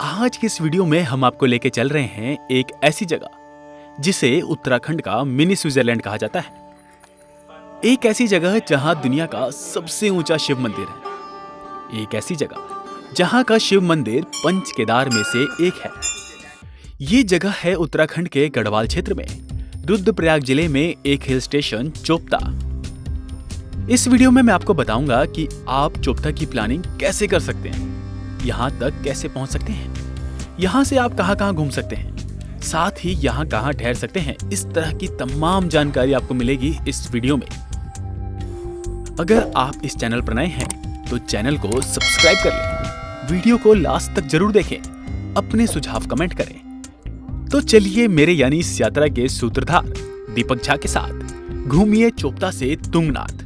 आज की इस वीडियो में हम आपको लेके चल रहे हैं एक ऐसी जगह जिसे उत्तराखंड का मिनी स्विट्जरलैंड कहा जाता है। एक ऐसी जगह जहां दुनिया का सबसे ऊंचा शिव मंदिर है। एक ऐसी जगह जहां का शिव मंदिर पंच केदार में से एक है। ये जगह है उत्तराखंड के गढ़वाल क्षेत्र में रुद्रप्रयाग जिले में एक हिल स्टेशन चोपता। इस वीडियो में मैं आपको बताऊंगा कि आप चोपता की प्लानिंग कैसे कर सकते हैं, यहाँ तक कैसे पहुँच सकते हैं, यहाँ से आप कहाँ घूम सकते हैं, साथ ही यहाँ कहाँ ठहर सकते हैं। इस तरह की तमाम जानकारी आपको मिलेगी इस वीडियो में। अगर आप इस चैनल पर नए हैं तो चैनल को सब्सक्राइब कर लें, वीडियो को लास्ट तक जरूर देखें, अपने सुझाव कमेंट करें। तो चलिए मेरे यानी इस यात्रा के सूत्रधार दीपक झा के साथ घूमिए चोपता से तुंगनाथ।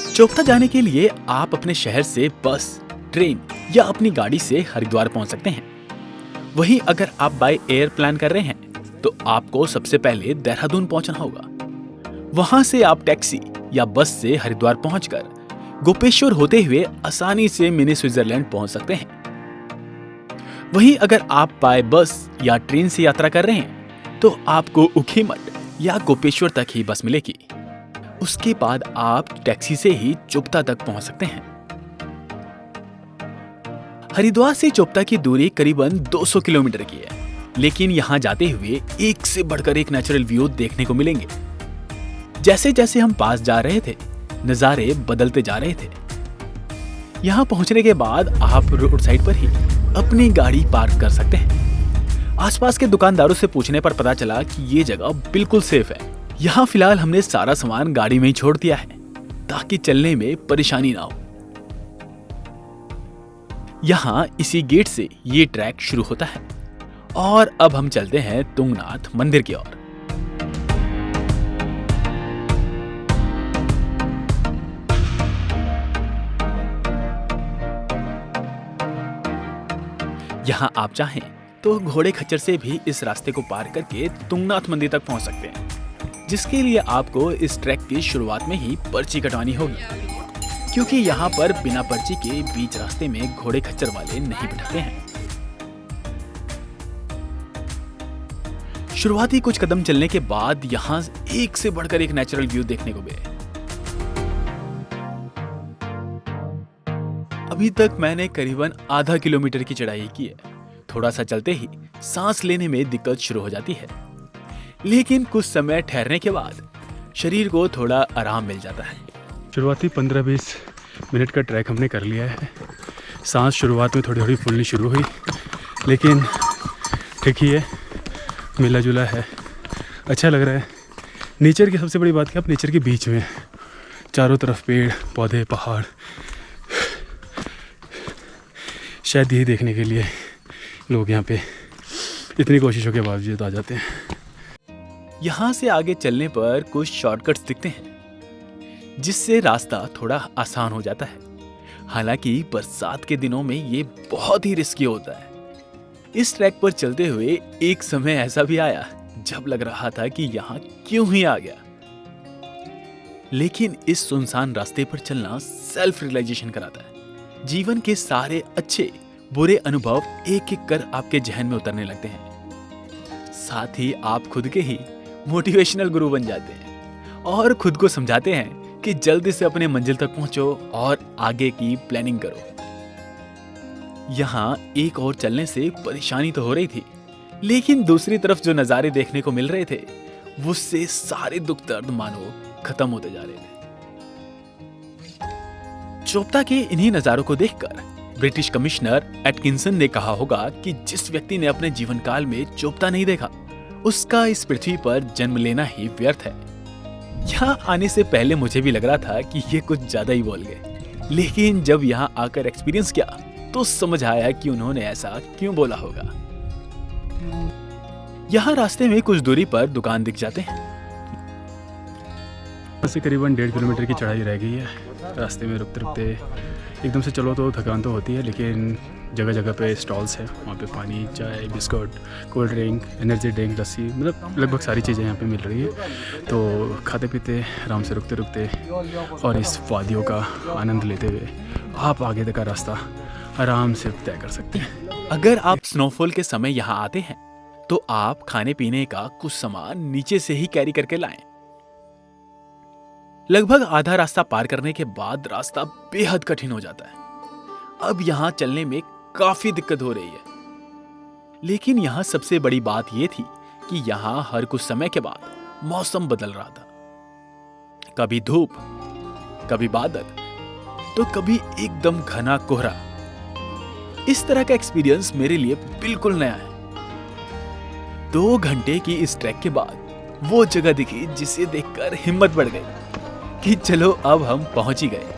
चोपता जाने के लिए आप अपने शहर से बस, ट्रेन या अपनी गाड़ी से हरिद्वार पहुंच सकते हैं। वहीं अगर आप बाय एयर प्लान कर रहे हैं तो आपको सबसे पहले देहरादून पहुंचना होगा। वहां से आप टैक्सी या बस से हरिद्वार पहुंचकर गोपेश्वर होते हुए आसानी से मिनी स्विट्जरलैंड पहुंच सकते हैं। वहीं अगर आप बाय बस या ट्रेन से यात्रा कर रहे हैं तो आपको ऊखीमठ या गोपेश्वर तक ही बस मिलेगी। उसके बाद आप टैक्सी से ही चोपता तक पहुंच सकते हैं। हरिद्वार से चोपता की दूरी करीबन 200 किलोमीटर की है, लेकिन यहां जाते हुए एक से बढ़कर एक नेचुरल व्यू देखने को मिलेंगे। जैसे जैसे हम पास जा रहे थे, नजारे बदलते जा रहे थे। यहां पहुंचने के बाद आप रोड साइड पर ही अपनी गाड़ी पार्क कर सकते हैं। आसपास के दुकानदारों से पूछने पर पता चला कि ये जगह बिल्कुल सेफ है। यहाँ फिलहाल हमने सारा सामान गाड़ी में ही छोड़ दिया है ताकि चलने में परेशानी ना हो। यहाँ इसी गेट से ये ट्रैक शुरू होता है और अब हम चलते हैं तुंगनाथ मंदिर की ओर। यहाँ आप चाहें तो घोड़े खच्चर से भी इस रास्ते को पार करके तुंगनाथ मंदिर तक पहुंच सकते हैं, जिसके लिए आपको इस ट्रैक की शुरुआत में ही पर्ची कटवानी होगी, क्योंकि यहाँ पर बिना पर्ची के बीच रास्ते में घोड़े खच्चर वाले नहीं बिठाते हैं। शुरुआती कुछ कदम चलने के बाद यहाँ एक से बढ़कर एक नेचुरल व्यू देखने को मिले। अभी तक मैंने करीबन आधा किलोमीटर की चढ़ाई की है। थोड़ा सा चलते ही सांस लेने में दिक्कत शुरू हो जाती है, लेकिन कुछ समय ठहरने के बाद शरीर को थोड़ा आराम मिल जाता है। शुरुआती 15-20 मिनट का ट्रैक हमने कर लिया है। सांस शुरुआत में थोड़ी थोड़ी फूलनी शुरू हुई, लेकिन ठीक ही है, मिला जुला है, अच्छा लग रहा है। नेचर की सबसे बड़ी बात कि आप नेचर के बीच में, चारों तरफ पेड़ पौधे पहाड़, शायद यही देखने के लिए लोग यहाँ पे इतनी कोशिशों के बावजूद आ जाते हैं। यहाँ से आगे चलने पर कुछ शॉर्टकट्स दिखते हैं, जिससे रास्ता थोड़ा आसान हो जाता है। हालांकि बरसात के दिनों में ये बहुत ही रिस्की होता है। इस ट्रैक पर चलते हुए एक समय ऐसा भी आया जब लग रहा था कि यहाँ क्यों ही आ गया। लेकिन इस सुनसान रास्ते पर चलना सेल्फ रियलाइजेशन कराता है। जीवन के सारे अच्छे बुरे अनुभव एक एक कर आपके जहन में उतरने लगते हैं। साथ ही आप खुद के ही मोटिवेशनल गुरु बन जाते हैं और खुद को समझाते हैं कि जल्दी से अपने मंजिल तक पहुंचो और आगे की प्लानिंग करो। यहाँ एक और चलने से परेशानी तो हो रही थी, लेकिन दूसरी तरफ जो नज़ारे देखने को मिल रहे थे उससे सारे दुख दर्द मानो खत्म होते जा रहे थे। चोपता के इन्हीं नज़ारों को देखकर ब्रिटिश कमिश्नर एटकिंसन ने कहा होगा कि जिस व्यक्ति ने अपने जीवन काल में चोपता नहीं देखा, उसका इस पृथ्वी पर जन्म लेना ही व्यर्थ है। यहाँ आने से पहले मुझे भी लग रहा था कि ये कुछ ज्यादा ही बोल गए, लेकिन जब यहाँ आकर एक्सपीरियंस किया तो समझ आया कि उन्होंने ऐसा क्यों बोला होगा। यहाँ रास्ते में कुछ दूरी पर दुकान दिख जाते हैं। यहाँ से करीबन 1.5 किलोमीटर की चढ़ाई रह गई है। रास्ते में रुकते रुकते एकदम से चलो तो थकान तो होती है, लेकिन जगह जगह पे स्टॉल्स है, वहाँ पे पानी, चाय, biscuit, cold drink, energy drink, lassi, मतलब लगभग सारी चीज़ें यहाँ पे मिल रही है। तो खाते पीते आराम से रुकते रुकते और इस वादियों का आनंद लेते हुए आप आगे तक का रास्ता आराम से तय कर सकते हैं। अगर आप स्नोफॉल के समय यहाँ आते हैं तो आप खाने पीने का कुछ सामान नीचे से ही कैरी करके लाएं। लगभग आधा रास्ता पार करने के बाद रास्ता बेहद कठिन हो जाता है। अब यहाँ चलने में काफी दिक्कत हो रही है। लेकिन यहाँ सबसे बड़ी बात यह थी कि यहाँ हर कुछ समय के बाद मौसम बदल रहा था। कभी धूप, कभी बादल, तो कभी एकदम घना कोहरा। इस तरह का एक्सपीरियंस मेरे लिए बिल्कुल नया है। 2 घंटे की इस ट्रैक के बाद वो जगह दिखी जिसे देखकर हिम्मत बढ़ गई कि चलो अब हम पहुंच ही गए।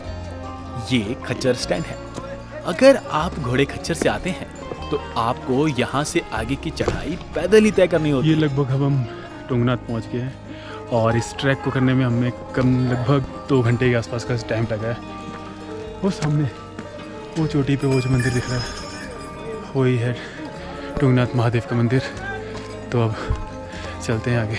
ये खच्चर स्टैंड है। अगर आप घोड़े खच्चर से आते हैं तो आपको यहाँ से आगे की चढ़ाई पैदल ही तय करनी होती ये है। लगभग हम तुंगनाथ पहुँच गए हैं और इस ट्रैक को करने में हमें लगभग 2 घंटे के आसपास का टाइम लगा है। वो सामने वो चोटी पे वो जो मंदिर दिख रहा है वही है तुंगनाथ महादेव का मंदिर। तो अब चलते हैं आगे।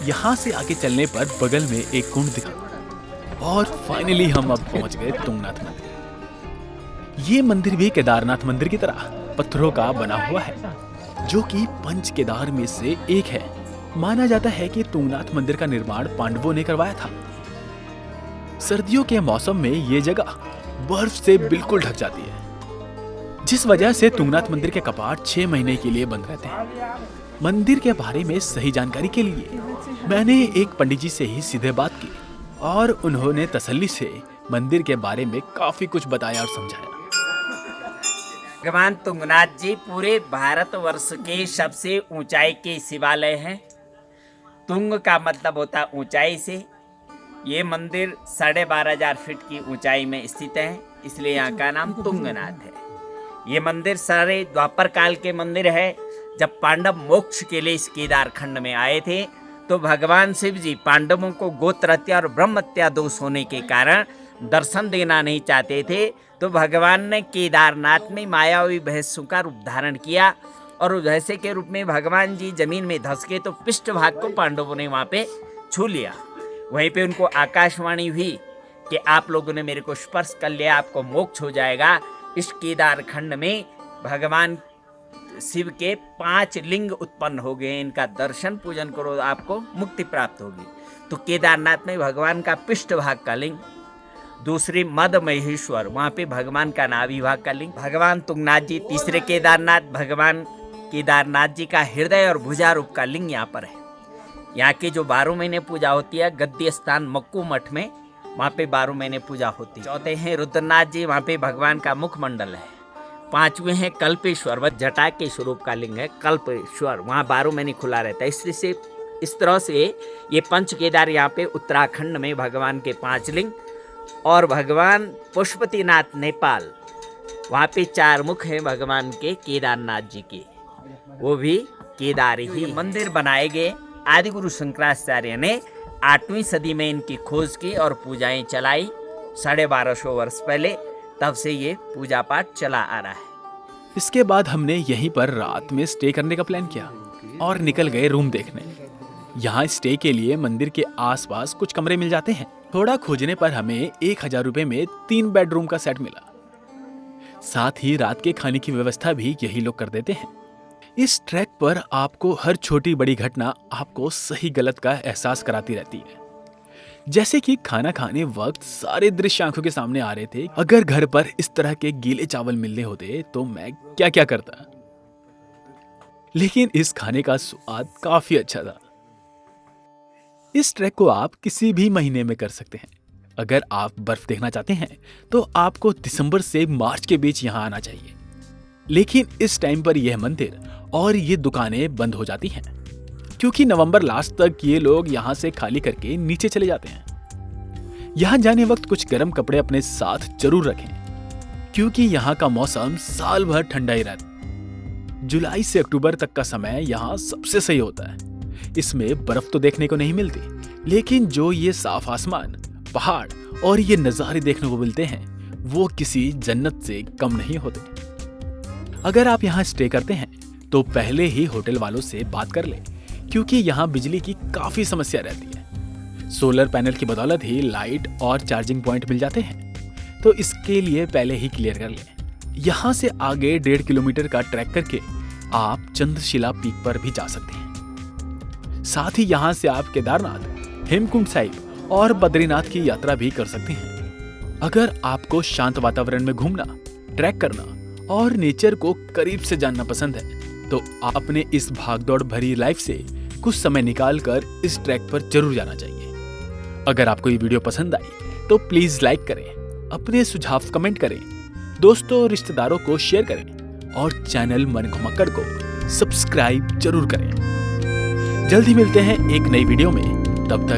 यहाँ से आगे चलने पर बगल में एक कुंड दिखा और फाइनली हम अब पहुंच गए तुंगनाथ मंदिर। ये मंदिर भी केदारनाथ मंदिर की तरह पत्थरों का बना हुआ है, जो कि पंच केदार में से एक है। माना जाता है कि तुंगनाथ मंदिर का निर्माण पांडवों ने करवाया था। सर्दियों के मौसम में ये जगह बर्फ से बिल्कुल ढक जाती है, जिस वजह से तुंगनाथ मंदिर के कपाट 6 महीने के लिए बंद रहते हैं। मंदिर के बारे में सही जानकारी के लिए मैंने एक पंडित जी से ही सीधे बात की और उन्होंने तसल्ली से मंदिर के बारे में काफी कुछ बताया और समझाया। भगवान तुंगनाथ जी पूरे भारतवर्ष के सबसे ऊंचाई के शिवालय हैं। तुंग का मतलब होता है ऊंचाई से। ये मंदिर 12,500 फीट की ऊंचाई में स्थित है, इसलिए यहाँ का नाम तुंगनाथ है। ये मंदिर सारे द्वापर काल के मंदिर है। जब पांडव मोक्ष के लिए इस केदार खंड में आए थे तो भगवान शिव जी पांडवों को गोत्र हत्या और ब्रह्म हत्या दोष होने के कारण दर्शन देना नहीं चाहते थे, तो भगवान ने केदारनाथ में मायावी भैंसों का रूप धारण किया और उस भैंसे के रूप में भगवान जी जमीन में धंस गए तो पृष्ठ भाग को पांडवों ने वहाँ पे छू लिया। वहीं पे उनको आकाशवाणी हुई कि आप लोगों ने मेरे को स्पर्श कर लिया, आपको मोक्ष हो जाएगा। इस केदार खंड में भगवान शिव के 5 लिंग उत्पन्न हो गए। इनका दर्शन पूजन करो, आपको मुक्ति प्राप्त होगी। तो केदारनाथ में भगवान का पृष्ठ भाग का लिंग, दूसरी मद महेश्वर, वहाँ पे भगवान का नाभि भाग का लिंग। भगवान तुंगनाथ जी तीसरे केदारनाथ, भगवान केदारनाथ जी का हृदय और भुजा रूप का लिंग यहाँ पर है। यहाँ की जो 12 महीने पूजा होती है गद्दी स्थान मक्कू मठ में, वहाँ पे 12 महीने पूजा होती है। चौथे हैं रुद्रनाथ जी, वहाँ पे भगवान का मुखमंडल है। 5वें हैं कल्पेश्वर, वह जटा के स्वरूप का लिंग है कल्पेश्वर, वहाँ 12 महीने खुला रहता है। इसलिए इस तरह से ये पंच केदार यहाँ पे उत्तराखंड में भगवान के 5 लिंग। और भगवान पशुपतिनाथ नेपाल, वहाँ पे 4 मुख हैं भगवान के केदारनाथ जी के, वो भी केदार ही मंदिर बनाए गए। आदि गुरु शंकराचार्य ने 8वीं सदी में इनकी खोज की और पूजाएं चलाई 1250 वर्ष पहले। तब से ये पूजा पाठ चला आ रहा है। इसके बाद हमने यहीं पर रात में स्टे करने का प्लान किया और निकल गए रूम देखने। यहाँ स्टे के लिए मंदिर के आसपास कुछ कमरे मिल जाते हैं। थोड़ा खोजने पर हमें 1000 रुपए में 3 बेडरूम का सेट मिला। साथ ही रात के खाने की व्यवस्था भी यही लोग कर देते हैं। इस ट्रैक पर आपको हर छोटी बड़ी घटना आपको सही गलत का एहसास कराती रहती है। जैसे कि खाना खाने वक्त सारे दृश्य आंखों के सामने आ रहे थे। अगर घर पर इस तरह के गीले चावल मिलने होते तो मैं क्या क्या करता। लेकिन इस खाने का स्वाद काफी अच्छा था। इस ट्रैक को आप किसी भी महीने में कर सकते हैं। अगर आप बर्फ देखना चाहते हैं तो आपको दिसंबर से मार्च के बीच यहाँ आना चाहिए। लेकिन इस टाइम पर यह मंदिर और ये दुकानें बंद हो जाती हैं, क्योंकि नवंबर लास्ट तक ये लोग यहाँ से खाली करके नीचे चले जाते हैं। यहाँ जाने वक्त कुछ गर्म कपड़े अपने साथ जरूर रखें, क्योंकि यहाँ का मौसम साल भर ठंडा ही रहता है। जुलाई से अक्टूबर तक का समय यहाँ सबसे सही होता है। इसमें बर्फ तो देखने को नहीं मिलती, लेकिन जो ये साफ आसमान, पहाड़ और ये नज़ारे देखने को मिलते हैं वो किसी जन्नत से कम नहीं होते। अगर आप यहाँ स्टे करते हैं तो पहले ही होटल वालों से बात कर लें, क्योंकि यहाँ बिजली की काफी समस्या रहती है। सोलर पैनल की बदौलत ही लाइट और चार्जिंग पॉइंट मिल जाते हैं, तो इसके लिए पहले ही क्लियर कर लें। यहाँ से आगे 1.5 किलोमीटर का ट्रैक करके आप चंद्रशिला पीक पर भी जा सकते हैं। साथ ही यहाँ से आप केदारनाथ, हेमकुंड साहिब और बद्रीनाथ की यात्रा भी कर सकते हैं। अगर आपको शांत वातावरण में घूमना, ट्रैक करना और नेचर को करीब से जानना पसंद है, तो आपने इस भागदौड़ भरी लाइफ से कुछ समय निकालकर इस ट्रैक पर जरूर जाना चाहिए। अगर आपको ये वीडियो पसंद आई तो प्लीज लाइक करें, अपने सुझाव कमेंट करें, दोस्तों और रिश्तेदारों को शेयर करें और चैनल मन घुमक्कड़ को सब्सक्राइब जरूर करें। जल्द ही मिलते हैं एक नई वीडियो में, तब तक